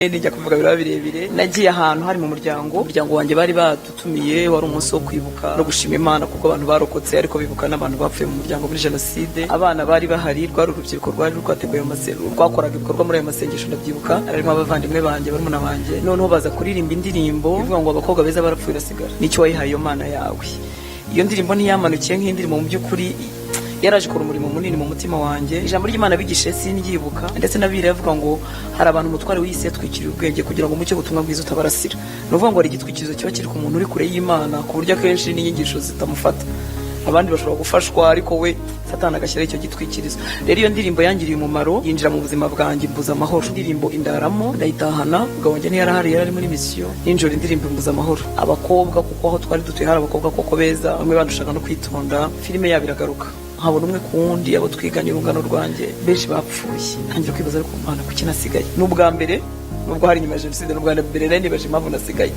Nijya kuvuga bira birebire nagiye ahantu hari mu umuryango wanjye bari badutumiye wari umunsi wo kwibuka no gushima Imana kuko abantu barokotse ariko bibuka n'abantu bapfuye mu muryango muri jenoside. Abana bari bahari rwari urubyiruko rwari rwateguye amasengesho rwakoraga ibikorwa muri ayo masengesho ndabyibuka arimo abavandimwe banjye barimo nabanje noneho baza kuririmba indirimbo ivuga ngo abakobwa beza barapfuye rasigara nicyo wayihaye iyo Mana yawe. Iyo ndirimbo ntiyamanukiye nk'indirimbo mu by'ukuri yaraje ko umurimo munini mu mutima wanjye. Ijambo ry'Imana bigishe singibuka ndetse nabire yavuga ngo hari abantu umutware w'isi yatwikiriye ubwenge kugira ngo umucyo butumwa bwiza utabarasira. Nuvuga ngo ari igitwikirizo kiba kiri ku muntu uri kure y'Imana ku buryo akenshi n'inyigisho zitamufata. Abandi bashobora gufashwa ariko we Satani agashyira icyo gitwikirizo. Rero iyo ndirimbo yangiriye umumaro yinjira mu buzima bwanjye mbuza amahoro. Indirimbo indaramo ndayitahana gahonje ntiyarahari yari muri mission ninjoro indirimbo mbuza amahoro. Abakobwa kuko aho twari dutuye hari abakobwa koko beza bamwe bandushaka no kwitonda. Filime yabiragaruka habona umwe kundi abo twiganye urungano rwanjye benshi bapfuye. Ntangira kwibaza ariko Mana kuki nasigaye n'ubwa mbere nubwo hari nyuma ya jenoside n'ubwa mbere nari nibaje impamvu nasigaye.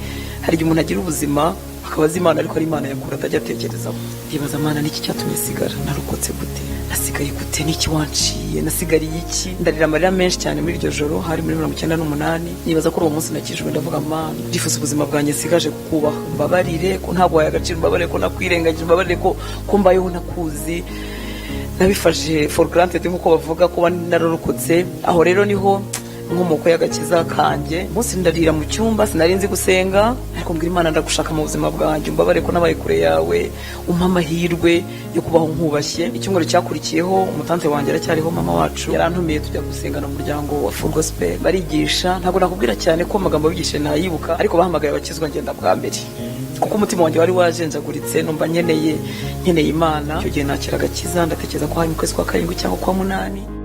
Hari igihe umuntu agira ubuzima akabaza Imana ariko ari Imana yakura atajya atekerezaho. Ndibaza Mana niki cyatumye sigara narokotse gute nasigaye gute niki wanciye nasigariye iki. Ndarira amarira menshi cyane muri iryo joro hari muri 98. Nibaza ko uwo munsi nakijwe ndavuga Mana ndifuza ubuzima bwanjye sigaje kukubaha mbabarire ko ntabwo wayagacira mbabarire ko nakwirengagije mbabarire ko mbayeho nakuzi nabifashe for granted nkuko bavuga ko narorokotse. Aho rero niho nkomoko y'agakiza kanje. Munsi ndarira mu cyumba sinarinzi gusenga ariko mbwira Imana ndagushaka mu buzima bwanjye mbabare ko nabaye kure yawe umpa amahirwe yo kubaho nkubashye. Icyumweru cyakurikiyeho umutante wanjye aracyariho mama wacu yarantumiye tujya gusengana mu muryango wa Full Gospel barigisha. Ntabwo nakubwira cyane ko amagambo bigishe nayibuka ariko bahamagaye abakizwa ngenda bwa mbere kuko umutima wanjye wari wajenjaguritse numva nkeneye Imana. Icyo gihe nakira agakiza ndatekereza ko hari mu kwezi kwa 7 cyangwa kwa 8.